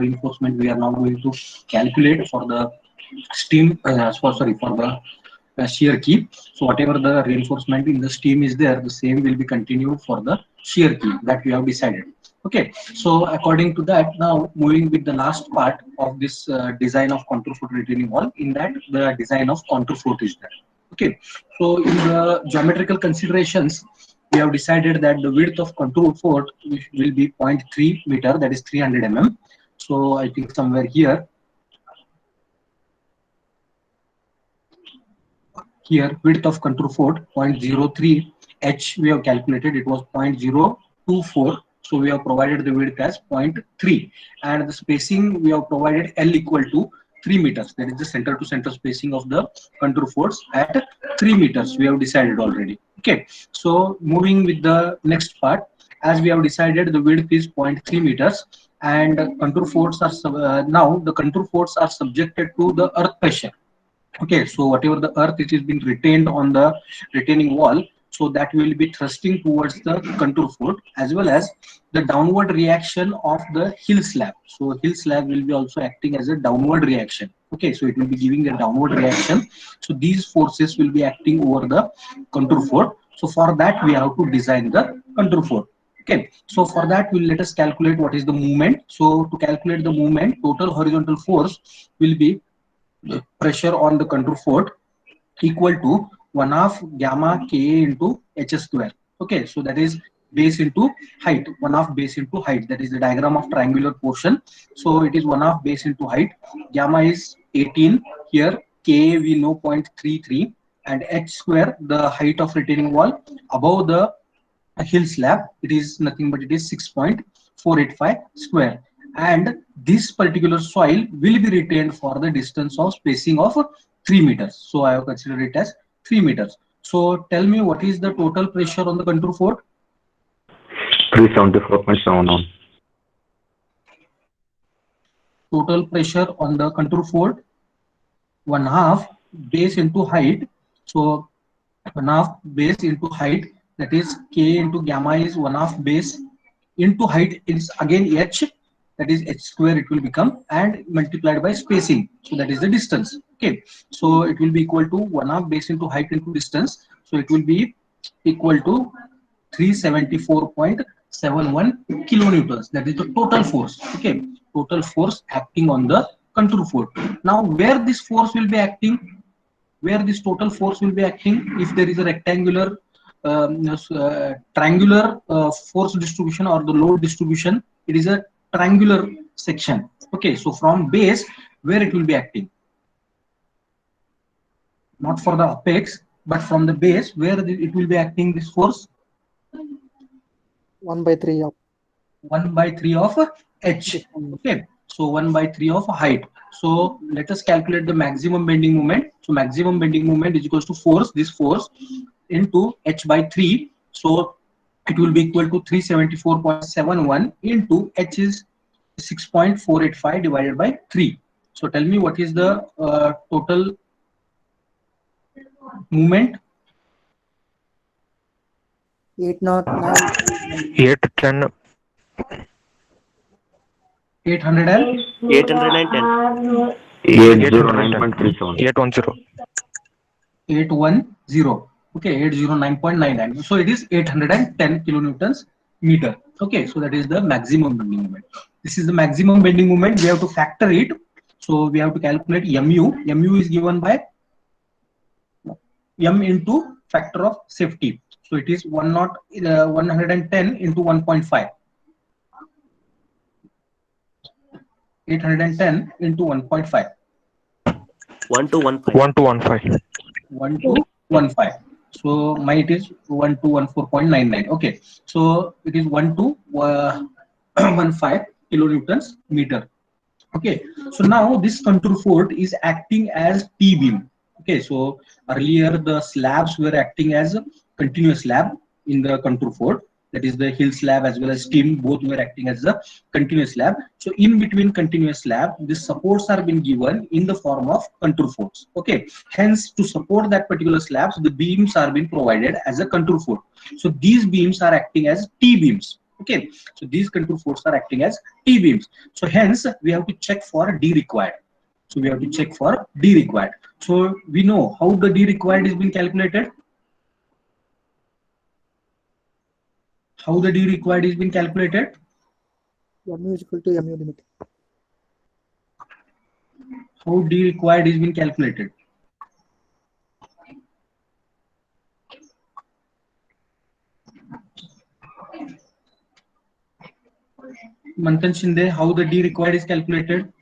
reinforcement we are now going to calculate for the steam, for the shear key. So whatever the reinforcement in the steam is there, the same will be continued for the shear key that we have decided. Okay, so according to that, now moving with the last part of this design of counterfort retaining wall, in that the design of counterfort is there. Okay, so in the geometrical considerations, we have decided that the width of counterfort will be 0.3 meter, that is 300 mm. So I think somewhere here width of counterfort 0.03 h we have calculated, it was 0.024, so we have provided the width as 0.3, and the spacing we have provided L equal to 3 meters, that is the center to center spacing of the counterforts at 3 meters we have decided already. Okay, so moving with the next part, as we have decided the width is 0.3 meters, and counterforts are now the counterforts are subjected to the earth pressure. Okay, so whatever the earth it is being retained on the retaining wall, so that will be thrusting towards the counterfort, as well as the downward reaction of the hill slab. So hill slab will be also acting as a downward reaction. Okay, so it will be giving a downward reaction. So these forces will be acting over the counterfort. So for that we have to design the counterfort. Okay, so for that let us calculate what is the movement. So to calculate the movement, total horizontal force will be pressure on the counterfort equal to 1 half gamma Ka into h square. Okay, so that is base into height, 1 half base into height, that is the diagram of triangular portion. So it is 1 half base into height, gamma is 18 here, Ka we know 0.33, and h square the height of retaining wall above the hill slab, it is nothing but it is 6.485 square, and this particular soil will be retained for the distance of spacing of 3 meters. So I have considered it as 3 meters. So tell me, what is the total pressure on the counterfort? 374.71. Total pressure on the counterfort, 1 half base into height. So 1 half base into height, that is K into gamma is 1 half base into height is again h, that is h square it will become, and multiplied by spacing, so that is the distance. Okay, so it will be equal to 1 half base into height into distance, so it will be equal to 374.71 kilonewtons, that is the total force. Okay, total force acting on the counterfort. Now where this force will be acting, where this total force will be acting, if there is a rectangular triangular force distribution or the load distribution, it is a triangular section. Okay, so from base where it will be acting, not for the apex but from the base where it will be acting, this force 1/3 of 1/3 of h. Okay, so 1/3 of height. So let us calculate the maximum bending moment. So maximum bending moment is equals to force, this force into h by 3. So it will be equal to 374.71 into h is 6.485 divided by 3. So tell me, what is the total movement? 809. 810. 800 and 810. 809.37. 810. 810. Okay, 809.99. So it is 810 kilonewtons meter. Okay, so that is the maximum bending moment. This is the maximum bending moment. We have to factor it. So we have to calculate mu. Mu is given by m into factor of safety. So it is 110 into 1.5. 810 into 1.5. 1215. 1215. 1215. So my it is 1214.99. Okay, so it is 1215 kilonewtons meter. Okay, so now this counterfort is acting as T beam. Okay, so earlier the slabs were acting as a continuous slab in the counterfort, that is the hill slab as well as steam, both were acting as a continuous slab. So in between continuous slab, the supports are being given in the form of counterforts. Okay, hence to support that particular slabs, the beams are being provided as a counterfort. So these beams are acting as T beams. Okay, so these contour forts are acting as T beams. So hence we have to check for D required. So we have to check for D required. So we know how the D required is being calculated. How the D required is being calculated? mu is equal to mu limit. How D required is being calculated? Manthan Shinde, how the D required is calculated?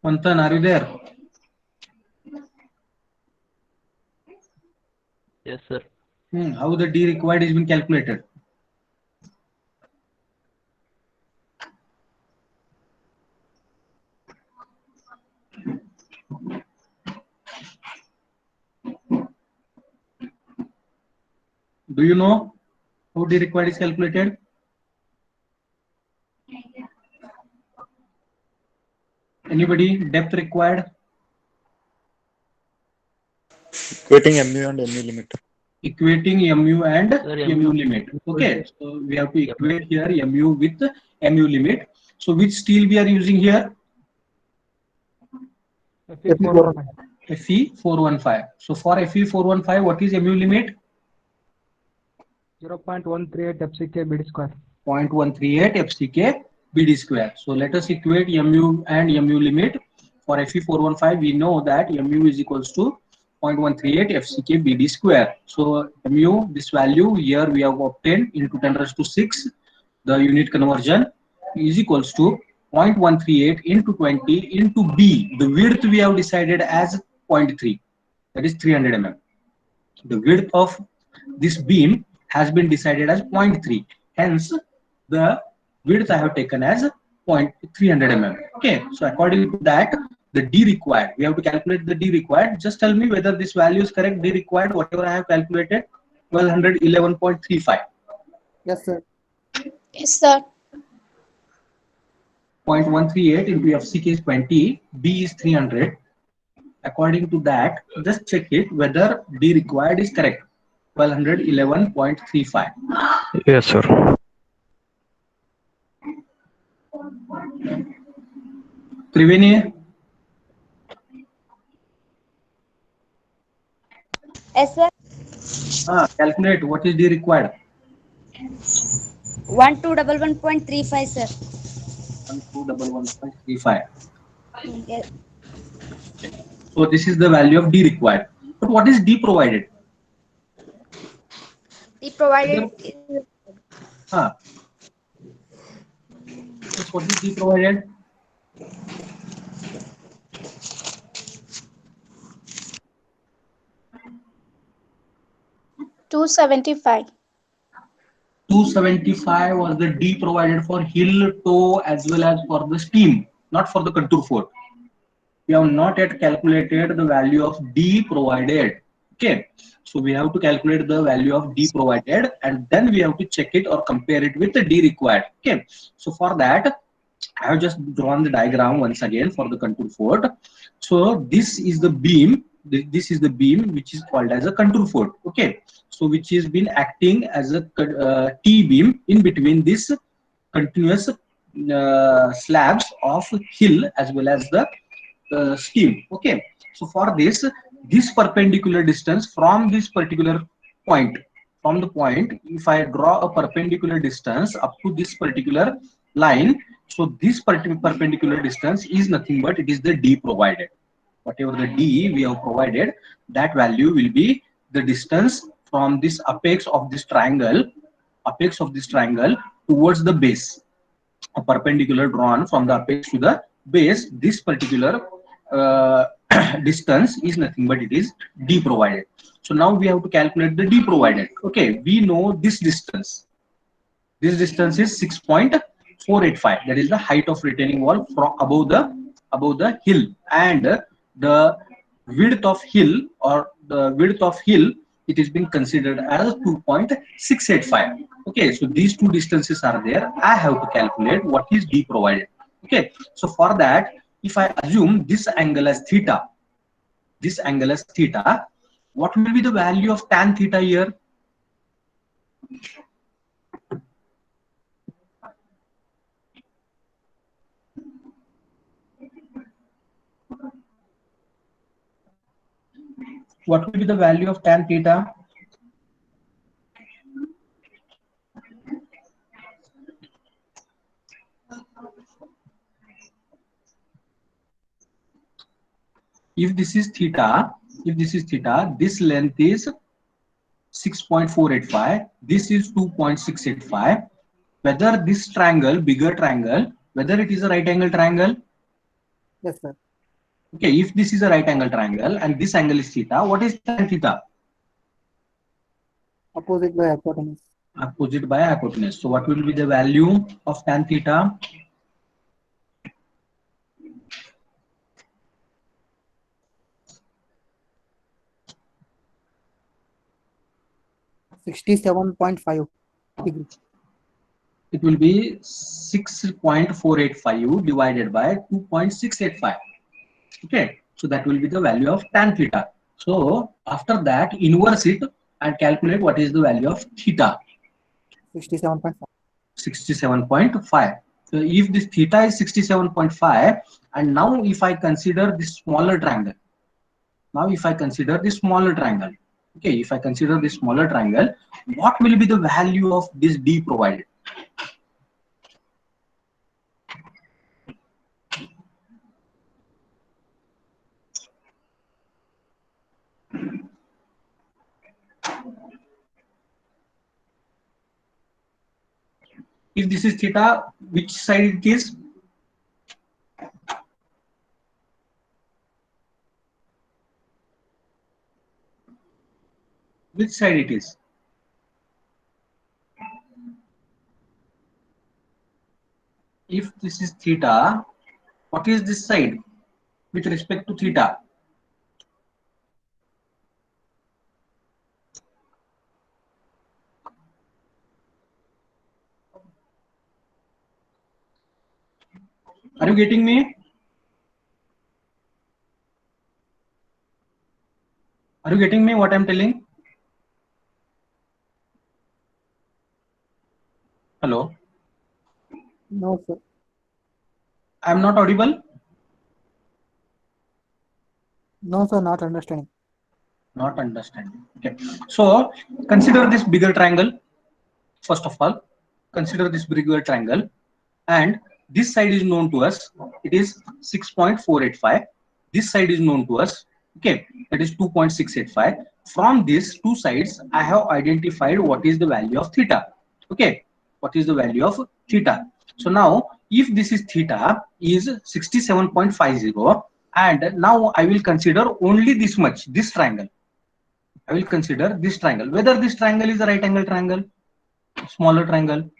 Manthan, are you there? Yes, sir. How the D required is being calculated? Do you know how D required is calculated? Anybody? Depth required? Equating mu and mu limit. Equating mu and Sir, mu limit. Okay, so we have to equate here mu with mu limit. So which steel we are using here? Fe415. So for Fe415, what is mu limit? 0.138 FCK BD square. 0.138 FCK BD square. So let us equate mu and mu limit. For Fe415, we know that mu is equals to 0.138 FCK BD square. So mu, this value here we have obtained into 10 raised to 6. The unit conversion is equals to 0.138 into 20 into B. The width we have decided as 0.3, that is 300 mm. The width of this beam has been decided as 0.3. Hence, the width I have taken as 0.300 mm. Okay, so according to that, the D required, we have to calculate the D required. Just tell me whether this value is correct. D required, whatever I have calculated, 1211.35. Yes, sir. Yes, sir. 0.138 into FCK is 20, B is 300. According to that, just check it whether D required is correct. 1211.35. Yes, sir. Triveni, Yes, sir. calculate what is D required. 1211.35, sir. 1211.35. Yes. So this is the value of D required. But what is D provided? He provided Yes, what is D provided? $275. 275 was the D provided for hill, toe, as well as for the steam, not for the contour fort. We have not yet calculated the value of D provided. Okay, so we have to calculate the value of D provided, and then we have to check it or compare it with the D required. Okay, so for that, I have just drawn the diagram once again for the contour fort. So this is the beam. This is the beam which is called as a contour fort. Okay, so which has been acting as a T beam in between this continuous slabs of hill as well as the steam. Okay, so for this perpendicular distance from this particular point, from the point, if I draw a perpendicular distance up to this particular line, so this perpendicular distance is nothing but it is the D provided. Whatever the D we have provided, that value will be the distance from this apex of this triangle towards the base. A perpendicular drawn from the apex to the base, this particular uh, distance is nothing but it is D provided. So now we have to calculate the D provided. Okay, we know this distance. This distance is 6.485. That is the height of retaining wall from above the hill, and the width of hill it is being considered as 2.685. Okay, so these two distances are there. I have to calculate what is D provided. Okay, so for that, if I assume this angle as theta, what will be the value of tan theta here? What will be the value of tan theta? If this is theta, this length is 6.485, this is 2.685. Whether this triangle, bigger triangle, whether it is a right angle triangle? Yes, sir. Okay, if this is a right angle triangle and this angle is theta, what is tan theta? Opposite by hypotenuse. Opposite by hypotenuse. So what will be the value of tan theta? $67.5 degree. It will be 6.485 divided by 2.685. Okay, so that will be the value of tan theta. So after that, inverse it and calculate what is the value of theta. 67.5. 67.5. So if this theta is 67.5, and now if I consider this smaller triangle, okay, if I consider this smaller triangle, what will be the value of this D provided? If this is theta, which side it is? Which side it is? If this is theta, what is this side with respect to theta? Are you getting me? Are you getting me what I'm telling? Hello? No, sir. I'm not audible? No, sir, not understanding. Not understanding. Okay. So consider this bigger triangle. First of all, consider this bigger triangle, and this side is known to us. It is 6.485. This side is known to us. Okay, that is 2.685. From these two sides, I have identified what is the value of theta. Okay, what is the value of theta? So now, if this is theta is 67.50, and now I will consider only this much, this triangle. I will consider this triangle. Whether this triangle is a right angle triangle, smaller triangle.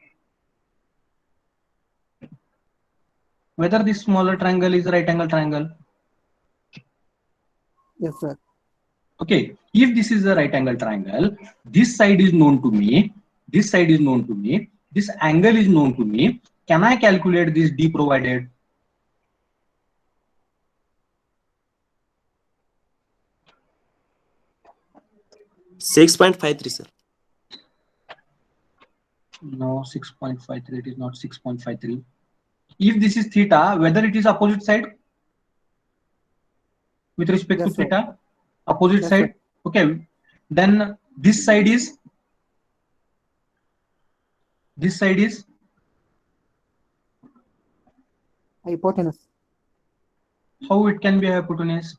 Whether this smaller triangle is a right angle triangle. Yes, sir. Okay, if this is a right angle triangle, this side is known to me, this side is known to me, this angle is known to me. Can I calculate this D provided? $6.53, sir. No, 6.53. It is not 6.53. If this is theta, whether it is opposite side with respect Yes, to sir. theta, opposite Yes, side. sir. Okay, then this side is Hypotenuse. how it can be hypotenuse?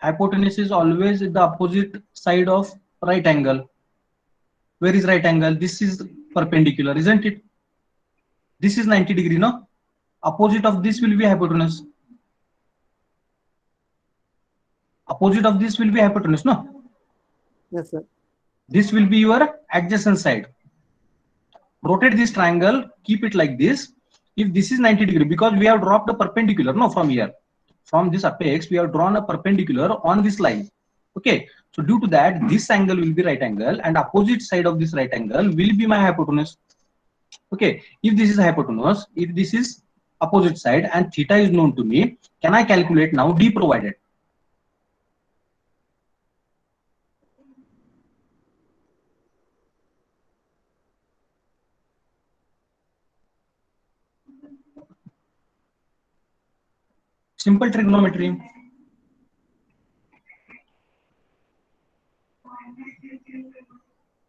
Hypotenuse is always the opposite side of right angle. Where is right angle? This is perpendicular, isn't it? This is 90 degree, no? Opposite of this will be hypotenuse. Opposite of this will be hypotenuse, no? Yes, sir. This will be your adjacent side. Rotate this triangle, keep it like this. If this is 90 degree, because we have dropped a perpendicular, no, from here. From this apex, we have drawn a perpendicular on this line. Okay, so due to that, this angle will be right angle, and opposite side of this right angle will be my hypotenuse. Okay, if this is hypotenuse, if this is opposite side, and theta is known to me, can I calculate now D provided? Simple trigonometry.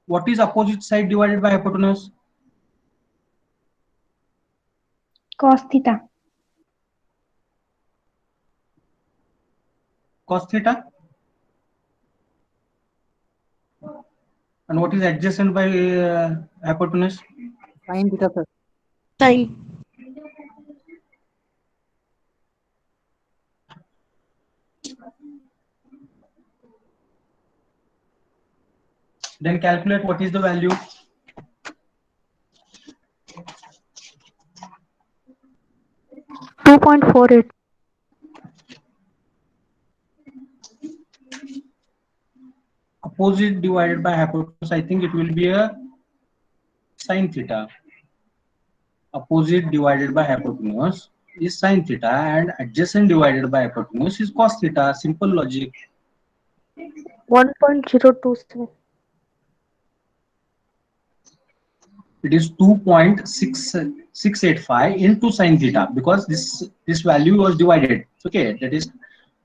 What is opposite side divided by hypotenuse? Cos theta. Cos theta. And what is adjacent by hypotenuse? Sin theta, sir. Sin. Then calculate what is the value. $2.48. Opposite divided by hypotenuse, I think it will be a sin theta. Opposite divided by hypotenuse is sin theta, and adjacent divided by hypotenuse is cos theta. Simple logic. 1.027. It is 2.685 into sin theta, because this value was divided. Okay, that is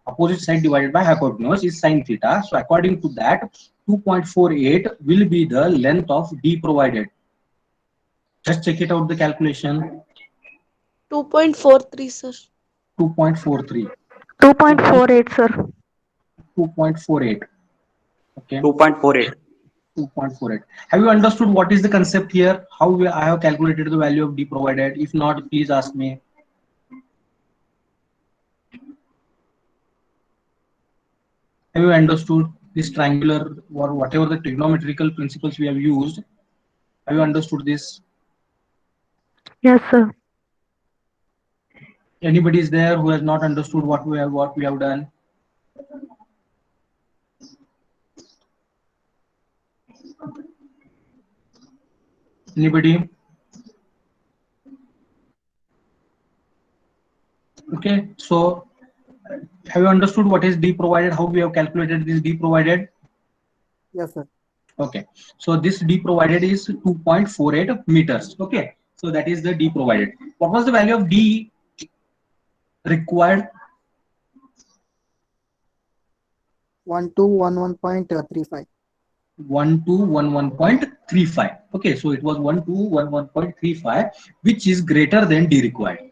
opposite side divided by hypotenuse is sin theta. So according to that, 2.48 will be the length of D provided. Just check it out, the calculation. 2.43, sir. 2.43. 2.48, sir. 2.48. Okay. 2.48. 2.48. Have you understood what is the concept here? How I have calculated the value of D provided? If not, please ask me. Have you understood this triangular or whatever the trigonometrical principles we have used? Have you understood this? Yes, sir. Anybody is there who has not understood what we have done? Anybody? Okay, so have you understood what is D provided? How we have calculated this D provided? Yes, sir. Okay, so this D provided is 2.48 meters. Okay, so that is the D provided. What was the value of D required? 1211.35. 1211.35. Okay, so it was 1211.35, which is greater than D required.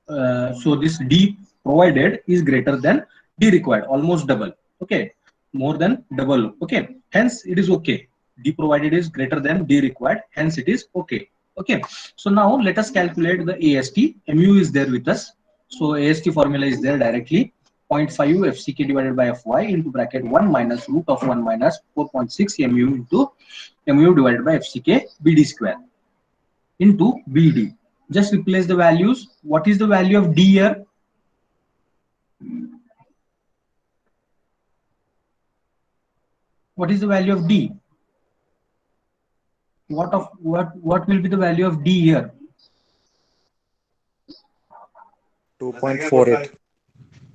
So this D provided is greater than D required, almost double. Okay, more than double. Okay, hence it is okay. D provided is greater than D required, hence it is okay. Okay, so now let us calculate the AST. Mu is there with us, so AST formula is there directly. 0.5 FCK divided by Fy into bracket 1 minus root of 1 minus 4.6 mu into mu divided by FCK BD square into BD. Just replace the values. What is the value of D here? What is the value of D? What will be the value of D here? 2.48.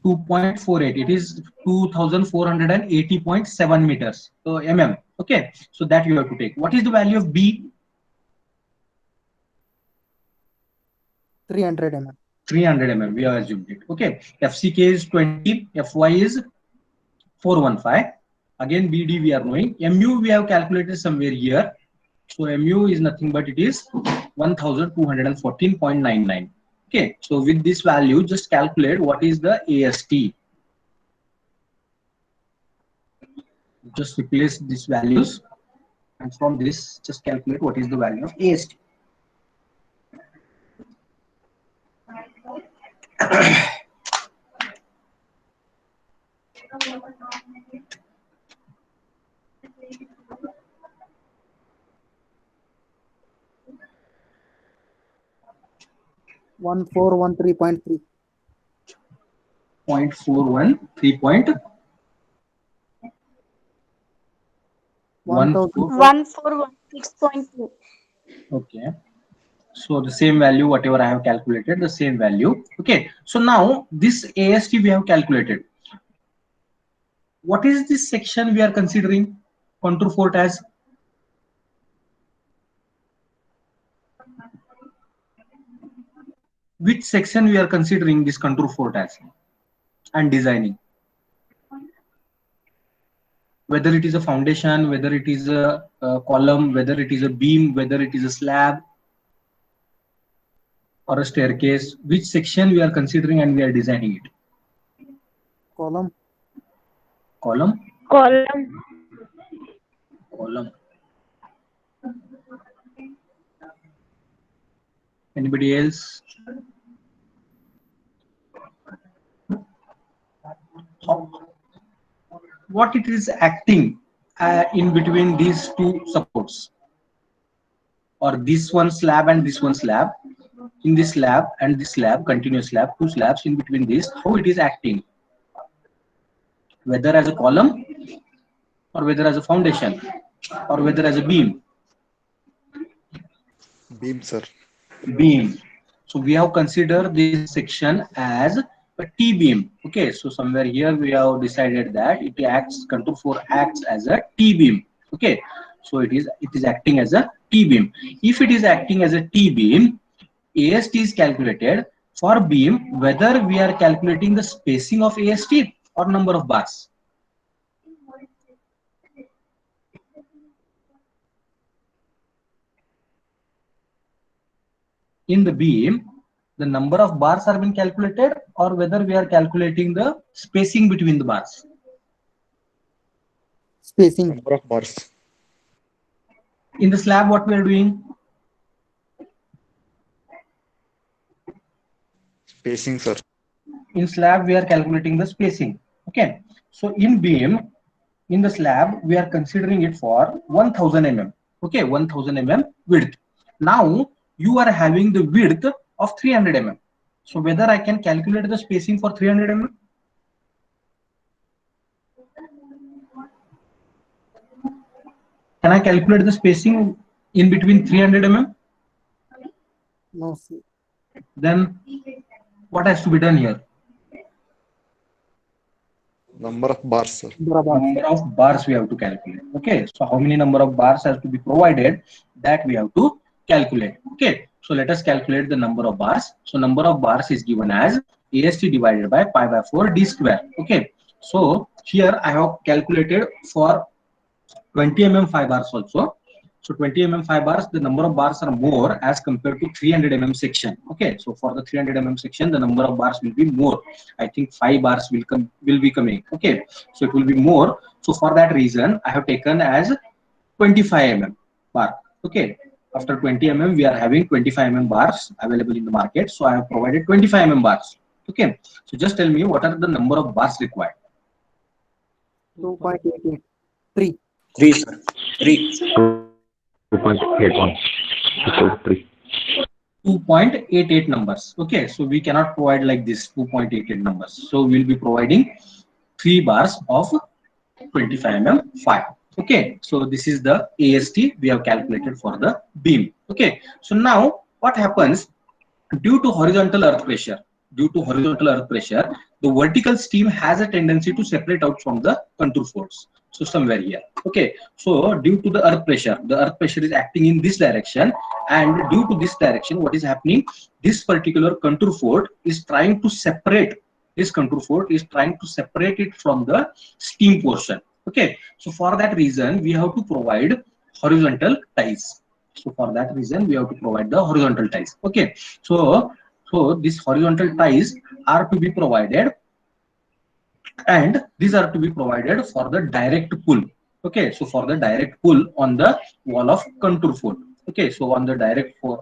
2.48. It is 2480.7 meters. So mm. Okay, so that you have to take. What is the value of B? 300 mm. 300 mm. We have assumed it. Okay. FCK is 20. Fy is 415. Again, BD we are knowing. Mu we have calculated somewhere here. So mu is nothing but it is 1214.99. Okay, so with this value, just calculate what is the AST. Just replace these values, and from this, just calculate what is the value of AST. One four one 3.3. 0.413. 1416.2. Okay. So the same value, whatever I have calculated, the same value. Okay. So now this AST we have calculated. What is this section we are considering Counterfort as? Which section we are considering this Counterfort as? and designing. Whether it is a foundation, whether it is a column, whether it is a beam, whether it is a slab or a staircase, which section we are considering and we are designing it? Column. Column? Column. Column. Anybody else? What it is acting in between these two supports, or this one slab and this one slab, in this slab and this slab, continuous slab, two slabs in between this, how it is acting, whether as a column or whether as a foundation or whether as a beam? Beam, sir. Beam. So we have considered this section as a T-beam. Okay, so somewhere here we have decided that it acts, Counterfort acts as a T-beam. Okay, so it is acting as a T-beam. If it is acting as a T-beam, AST is calculated for beam, whether we are calculating the spacing of AST or number of bars. In the beam, the number of bars are being calculated, or whether we are calculating the spacing between the bars. Spacing. Number of bars. In the slab, what we are doing? Spacing, sir. In slab, we are calculating the spacing. Okay, so in beam, in the slab, we are considering it for 1000 mm. Okay, 1000 mm width. Now you are having the width of 300 mm. So whether I can calculate the spacing for 300 mm? Can I calculate the spacing in between 300 mm? No, sir. Then what has to be done here? Number of bars, sir. Number of bars we have to calculate. Okay, so how many number of bars has to be provided, that we have to calculate. Okay, so let us calculate the number of bars. So number of bars is given as AST divided by pi by 4 d square. Okay, so here I have calculated for 20 mm 5 bars also. So 20 mm 5 bars, the number of bars are more as compared to 300 mm section. Okay, so for the 300 mm section, the number of bars will be more. I think 5 bars will be coming. Okay, so it will be more. So for that reason, I have taken as 25 mm bar. Okay, after 20 mm, we are having 25 mm bars available in the market. So I have provided 25 mm bars. Okay, so just tell me what are the number of bars required? 2.88. 3. 3, sir. 3. 2.81. 3. 2.88 numbers. Okay, so we cannot provide like this 2.88 numbers. So we'll be providing 3 bars of 25 mm 5. Okay, so this is the AST we have calculated for the beam. Okay, so now what happens? Due to horizontal earth pressure, the vertical steam has a tendency to separate out from the counterforts. So somewhere here. Okay, so due to the earth pressure is acting in this direction, and due to this direction, what is happening? This particular counterfort is trying to separate. This counterfort is trying to separate it from the steam portion. Okay, so for that reason, we have to provide horizontal ties. So for that reason, we have to provide the horizontal ties. Okay, so these horizontal ties are to be provided, and these are to be provided for the direct pull. Okay, so for the direct pull on the wall of counterfort. Okay, so on the direct pull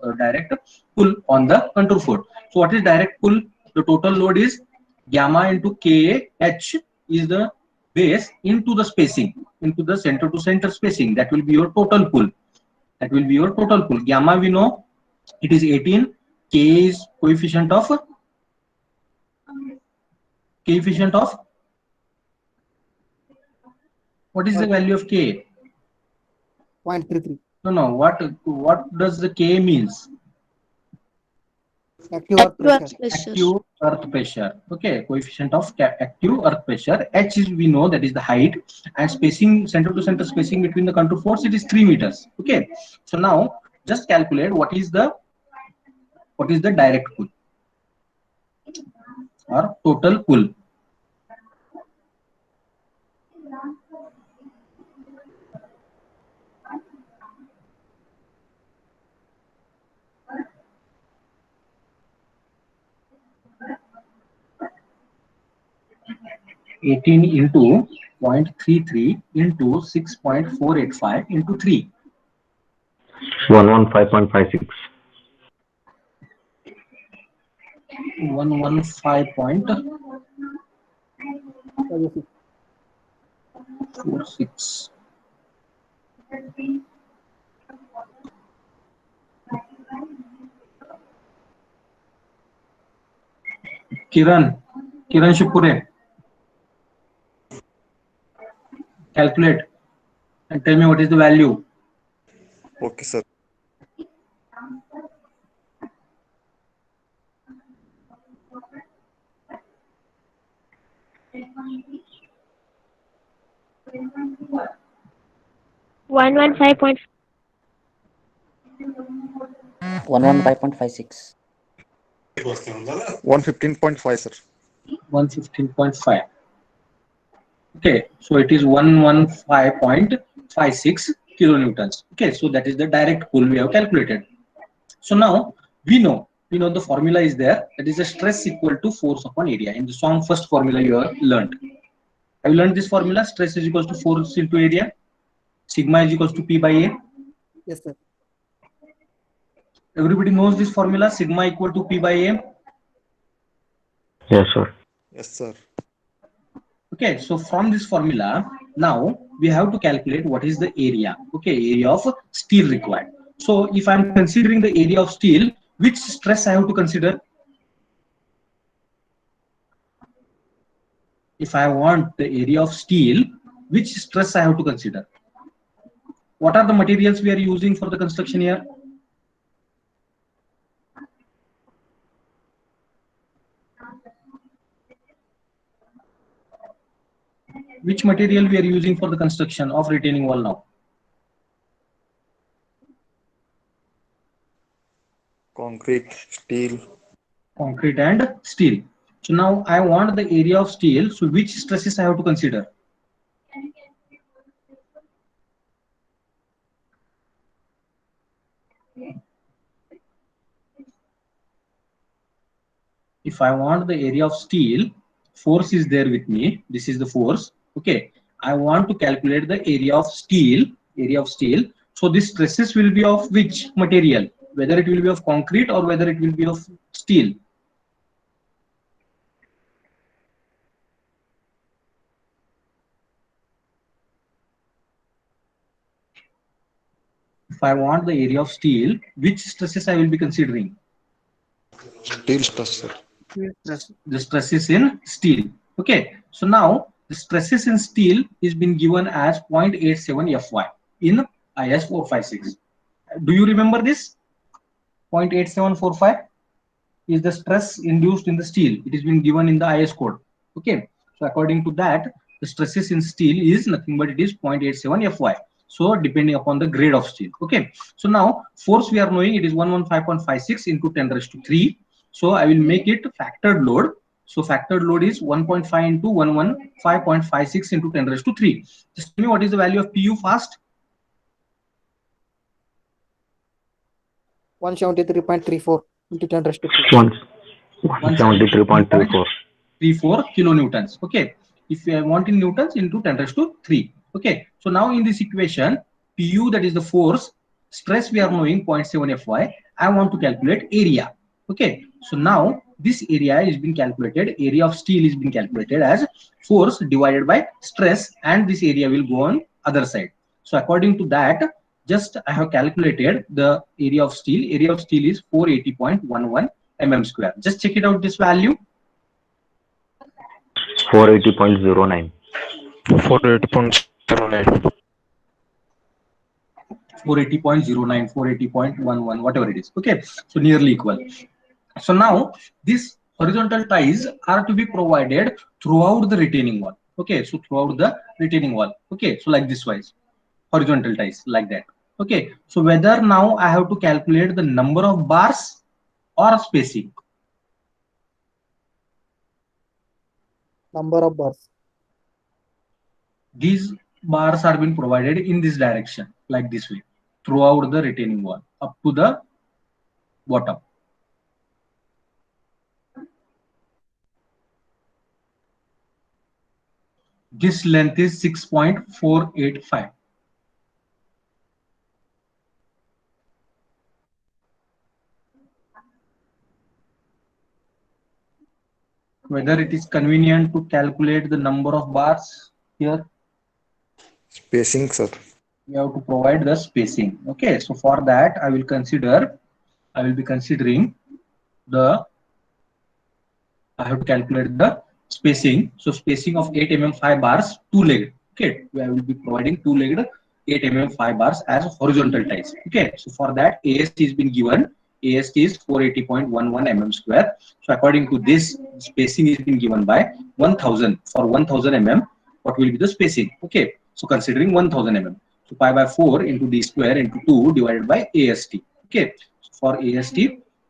on the counterfort. So what is direct pull? The total load is gamma into KH is the base into the spacing, into the center to center spacing. That will be your total pull. That will be your total pull. Gamma we know it is 18. K is coefficient of what is the value of K? 0.33. No. What does the K means? Active earth pressure. Active earth pressure. Okay, coefficient of active earth pressure. H is, we know, that is the height, and spacing, center to center spacing between the counterforts, it is 3 meters. Okay, so now just calculate what is the direct pull or total pull. 18 into 0.33 into 6.485 into 3. 115.56. 115.46. Kiran Shipure, calculate and tell me what is the value. Okay, sir. One one five point 115.56. 115.5, sir. 115.5. Okay, so it is 115.56 kilonewtons. Okay, so that is the direct pull we have calculated. So now we know the formula is there. That is the stress equal to force upon area. In the song first formula you have learned. Have you learned this formula? Stress is equals to force into area. Sigma is equals to P by A. Yes, sir. Everybody knows this formula. Sigma equal to P by A. Yes, sir. Yes, sir. Okay, so from this formula, now we have to calculate what is the area. Okay, area of steel required. So if I'm considering the area of steel, which stress I have to consider? If I want the area of steel, which stress I have to consider? What are the materials we are using for the construction here? Which material we are using for the construction of retaining wall now? Concrete, steel. Concrete and steel. So now I want the area of steel. So which stresses I have to consider? If I want the area of steel, force is there with me. This is the force. Okay. I want to calculate the area of steel. Area of steel. So this stresses will be of which material? Whether it will be of concrete or whether it will be of steel. If I want the area of steel, which stresses I will be considering? Steel stress, sir. The stresses in steel. Okay, so now the stresses in steel is been given as 0.87 Fy in IS 456. Do you remember this? 0.8745 is the stress induced in the steel. It has been given in the IS code. Okay, so according to that, the stresses in steel is nothing but it is 0.87 Fy. So depending upon the grade of steel. Okay, so now force we are knowing it is 115.56 into 10 raised to 3. So I will make it factored load. So factored load is 1.5 into 115.56 into 10 raised to 3. Just tell me what is the value of PU fast? 173.34 into 10 raised to 3. 173.34. 34 kilonewtons. Okay, if I want in newtons into 10 raised to 3. Okay, so now in this equation, Pu, that is the force, stress we are knowing 0.7 Fy. I want to calculate area. Okay, so now this area is being calculated. Area of steel is being calculated as force divided by stress, and this area will go on other side. So according to that, just I have calculated the area of steel. Area of steel is 480.11 mm square. Just check it out this value. 480.09. 480.09. 480.09, 480.11, whatever it is. Okay, so nearly equal. So now these horizontal ties are to be provided throughout the retaining wall. Okay, so throughout the retaining wall. Okay, so like this wise, horizontal ties like that. Okay, so whether now I have to calculate the number of bars or spacing. Number of bars. These bars are being provided in this direction, like this way, throughout the retaining wall up to the bottom. this length is 6.485. Whether it is convenient to calculate the number of bars here, Spacing, sir. we have to provide the spacing. Okay, so for that I will be considering I have to calculate the spacing. So spacing of 8 mm 5 bars, two-legged. Okay, I will be providing two-legged 8 mm 5 bars as horizontal ties. Okay, so for that AST has been given. AST is 480.11 mm square. So according to this, spacing is been given by 1000. For 1000 mm, what will be the spacing? Okay, so considering 1000 mm, so pi by 4 into d square into 2 divided by AST. Okay, so for AST,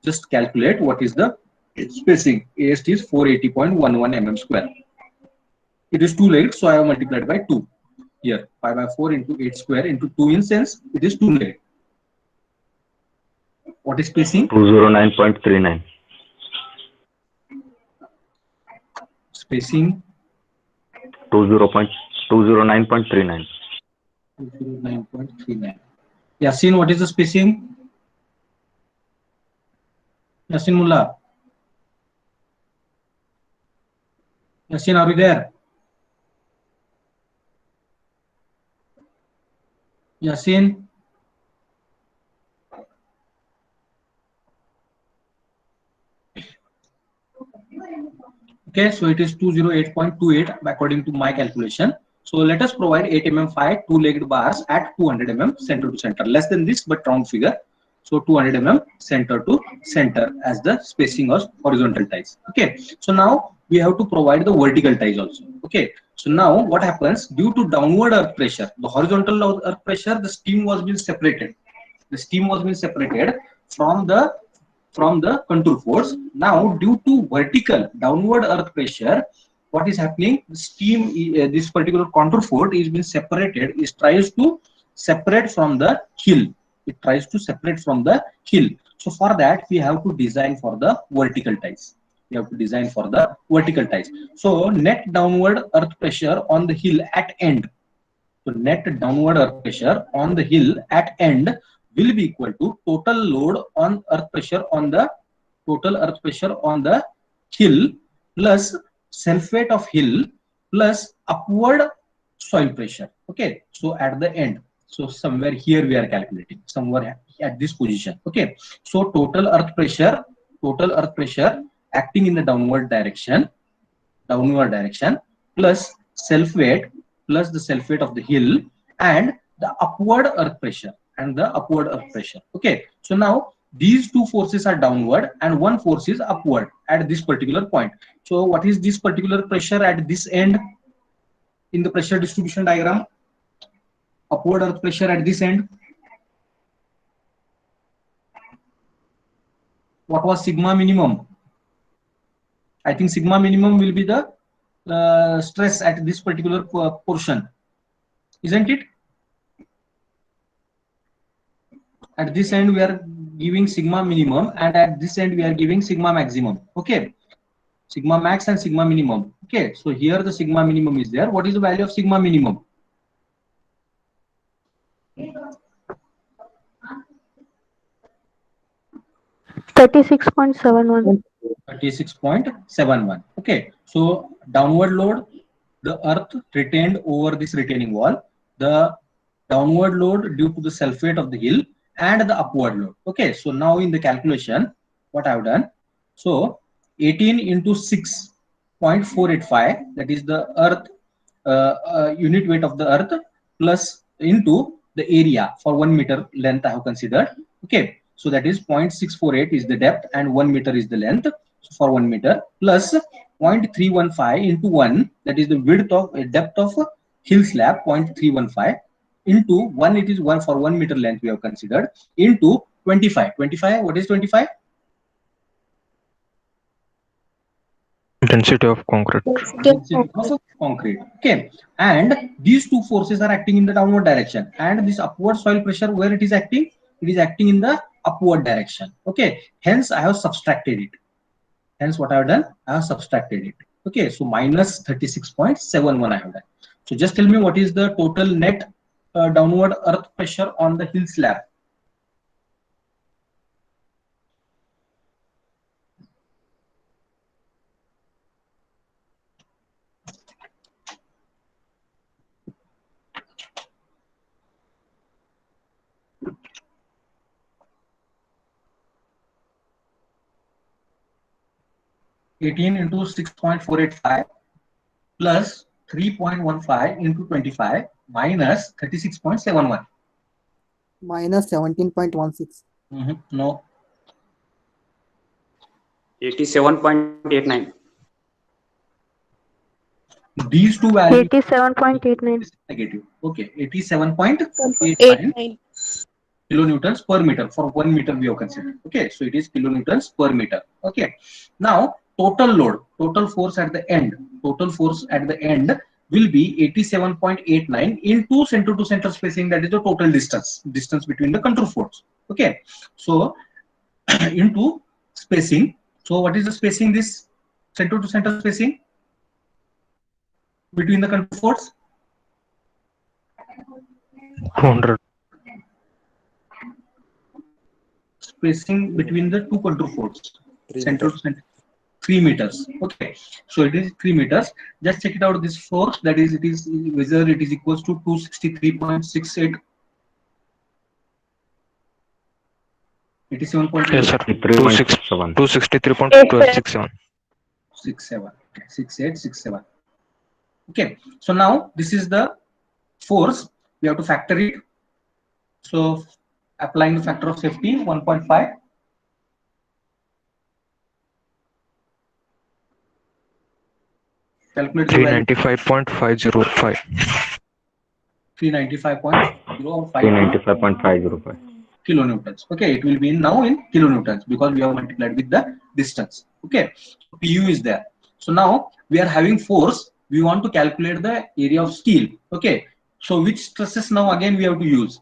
just calculate what is the spacing. AST is 480.11 mm square. It is two-legged, so I have multiplied by 2. Here, pi by 4 into 8 square into 2 in sense, it is two-legged. What is spacing? 209.39. Spacing 209.39. 209.39. Yasin, what is the spacing? Yasin Mullah. Yasin, are you there? Yasin? Okay, so it is 208.28 according to my calculation. So let us provide 8 mm 5 two-legged bars at 200 mm center to center. Less than this, but round figure. So 200 mm center to center as the spacing of horizontal ties. Okay, so now we have to provide the vertical ties also. Okay, so now what happens? Due to downward earth pressure, the horizontal earth pressure, the steam was being separated. The steam was being separated from the contour force. Now due to vertical downward earth pressure, what is happening? The steam, this particular contour fort is being separated, it tries to separate from the hill. It tries to separate from the hill. So for that we have to design for the vertical ties. We have to design for the vertical ties. So net downward earth pressure on the hill at end. So net downward earth pressure on the hill at end will be equal to total load on earth pressure on the hill plus self weight of hill plus upward soil pressure. Okay, so at the end, so somewhere here we are calculating, somewhere at this position. Okay, so total earth pressure acting in the downward direction plus self weight plus the self weight of the hill and the upward earth pressure Okay, so now these two forces are downward and one force is upward at this particular point. So what is this particular pressure at this end in the pressure distribution diagram? Upward earth pressure at this end. What was sigma minimum? I think sigma minimum will be the stress at this particular portion, isn't it? At this end we are giving sigma minimum and at this end we are giving sigma maximum. Okay, sigma max and sigma minimum. Okay, so here the sigma minimum is there. What is the value of sigma minimum? $36.71. 36.71. Okay, so downward load, the earth retained over this retaining wall, the downward load due to the self weight of the hill and the upward load. Okay, so now in the calculation what I have done, so 18 into 6.485, that is the earth unit weight of the earth plus into the area for 1 meter length I have considered. Okay, so that is 0.648 is the depth and 1 meter is the length. So for 1 meter plus 0.315 into 1, that is the width of depth of hill slab, 0.315 into 1, it is 1 for 1 meter length we have considered, into 25. What is 25? Density of concrete. Density of concrete. Okay, and these two forces are acting in the downward direction, and this upward soil pressure, where it is acting in the upward direction. Okay, hence I have subtracted it. Hence what I have done, I have subtracted it. Okay, so minus 36.71 I have done. So just tell me what is the total net downward earth pressure on the hill slab. (18 into 6.485 plus 3.15 into 25 minus 36.71. Minus 17.16. No. 87.89. These two values 87.89. negative. Okay, 87.89 89. kilonewtons per meter. For 1 meter we have considered. Okay, so it is kilonewtons per meter. Okay, now total load, total force at the end, will be 87.89 into center to center spacing, that is the total distance between the control force. Okay, so into spacing. So what is the spacing, this center to center spacing between the control force? 200. Spacing between the two control force, 3 center meters. to center, 3 meters. Okay, so it is 3 meters. Just check it out, this force, that is, it is whether it is equals to 263.68, 87.8. Yes, sir. 3.67. 263.67. 67. Okay, so now this is the force, we have to factor it. So applying the factor of safety 1.5, calculate the value. 395.505. 395.05 395.505. kilonewtons. Okay, it will be now in kilonewtons because we have multiplied with the distance. Okay, so pu is there. So now we are having force, we want to calculate the area of steel. Okay, so which stresses now again we have to use?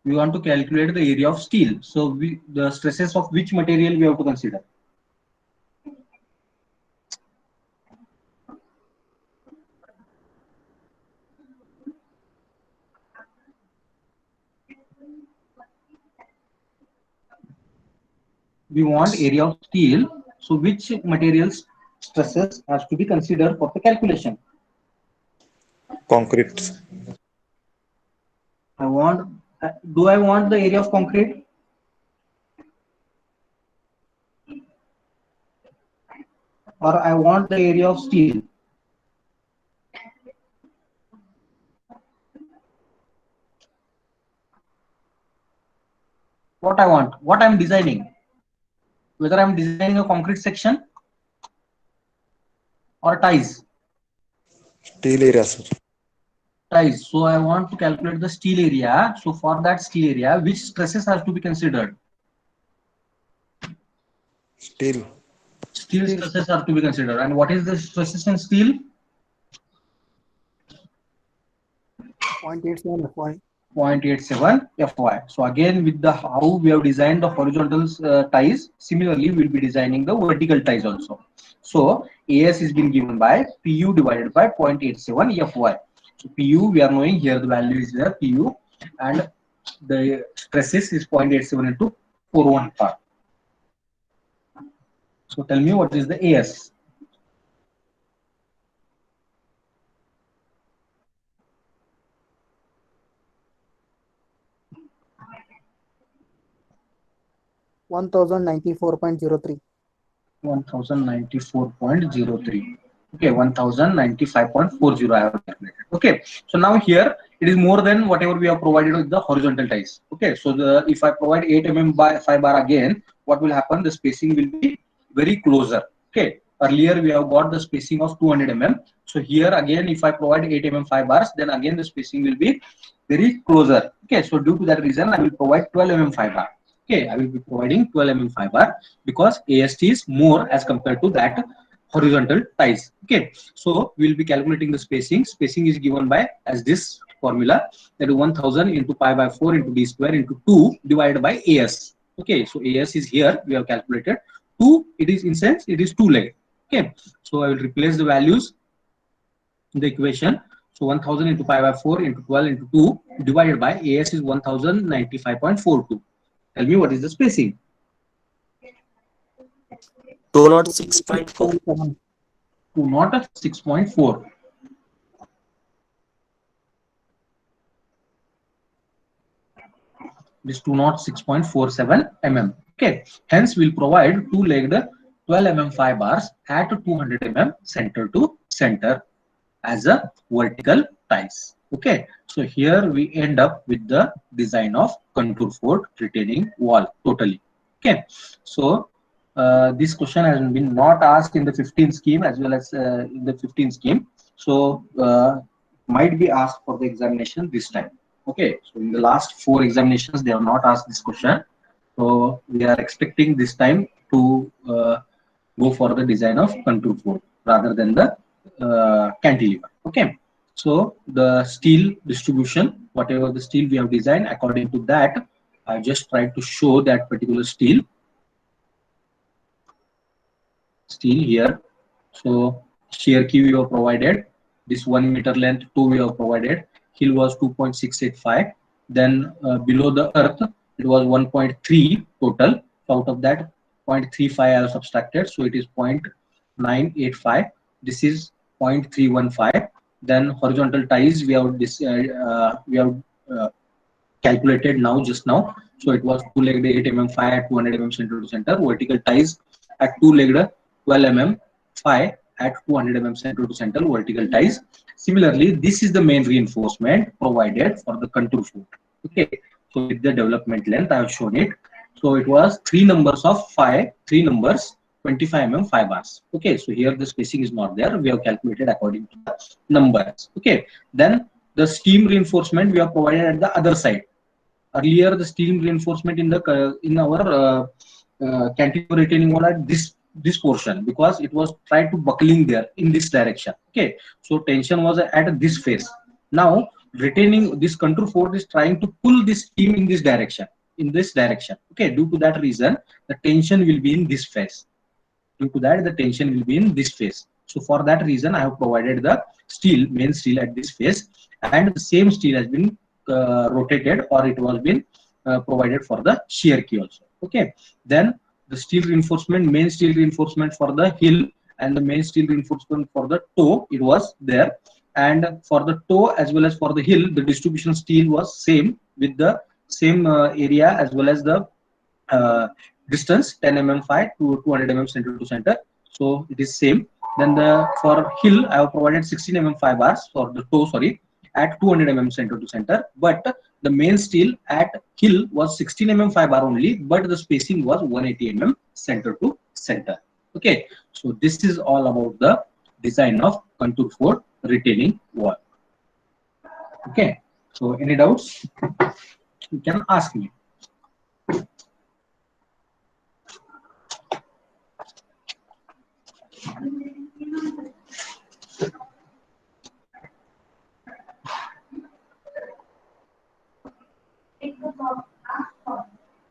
We want to calculate the area of steel. So the stresses of which material we have to consider? We want area of steel. So which materials stresses has to be considered for the calculation? Concrete. Do I want the area of concrete? Or I want the area of steel? What I want, what I'm designing, whether I'm designing a concrete section or ties. Steel area, sir. Ties. So I want to calculate the steel area. So for that steel area, which stresses has to be considered? Steel. Steel stresses are to be considered. And what is the stresses in steel? 0.87 FY. 0.87 FY. So again, with the how we have designed the horizontal ties, similarly we'll be designing the vertical ties also. So AS is been given by PU divided by 0.87 FY. So PU, we are knowing here the value is there, PU, and the stresses is 0.87 into 415. So tell me what is the AS? $1,094.03. 1094.03. Okay, 1095.40 I have calculated. Okay, so now here it is more than whatever we have provided with the horizontal ties. Okay, so if I provide 8 mm by 5 bar again, what will happen? The spacing will be very closer. Okay, earlier we have got the spacing of 200 mm. So here again, if I provide 8 mm 5 bars, then again the spacing will be very closer. Okay, so due to that reason, I will provide 12 mm 5 bar. Okay, I will be providing 12 mm 5 bar because AST is more as compared to that horizontal ties. Okay, so we will be calculating the spacing. Spacing is given by as this formula, that is 1000 into pi by 4 into d square into 2 divided by AS. Okay, so AS is here, we have calculated 2, it is in sense it is 2 leg. Okay, so I will replace the values in the equation. So 1000 into pi by 4 into 12 into 2 divided by AS is 1095.42. Tell me what is the spacing. 206.4. 206.4. This 206.47 mm. Okay, hence we'll provide two-legged 12 mm 5 bars at 200 mm center to center as a vertical ties. Okay, so here we end up with the design of Counterfort retaining wall totally. Okay, so this question has been not asked in the 15 scheme as well as in the 15 scheme, so might be asked for the examination this time. Okay, so in the last 4 examinations they have not asked this question, so we are expecting this time to go for the design of Counterfort rather than the cantilever. Okay, so the steel distribution, whatever the steel we have designed, according to that I just tried to show that particular steel here. So shear key we have provided, this 1 meter length 2 we have provided, hill was 2.685, then below the earth it was 1.3 total, so out of that 0.35 I have subtracted, so it is 0.985, this is 0.315. Then horizontal ties we have this calculated now just now, so it was two-legged 8 mm 5 at 200 mm center to center, vertical ties at two-legged 12 mm 5 at 200 mm center to center vertical ties. Similarly, this is the main reinforcement provided for the Counterfort. Okay, so with the development length I have shown it, so it was 3 numbers of 5, 3 numbers 25 mm 5 bars. Okay, so here the spacing is not there, we have calculated according to the numbers. Okay, then the steam reinforcement we have provided at the other side. Earlier the steel reinforcement in the in our cantilever retaining wall at this portion, because it was tried to buckling there in this direction. Okay, so tension was at this phase. Now retaining this Counterfort is trying to pull this steam in this direction, okay, due to that reason the tension will be in this phase. Due to that the tension will be in this phase, so for that reason I have provided the steel, main steel at this phase, and the same steel has been rotated, or it was been provided for the shear key also. Okay, then the steel reinforcement, main steel reinforcement for the hill and the main steel reinforcement for the toe, it was there, and for the toe as well as for the hill the distribution steel was same, with the same area as well as the uh, distance 10 mm 5 to 200 mm center to center, so it is same. Then the for hill I have provided 16 mm 5 bars for the toe, sorry, at 200 mm center to center, but the main steel at hill was 16 mm 5 bar only, but the spacing was 180 mm center to center. Okay, so this is all about the design of Counterfort retaining wall. Okay, so any doubts you can ask me.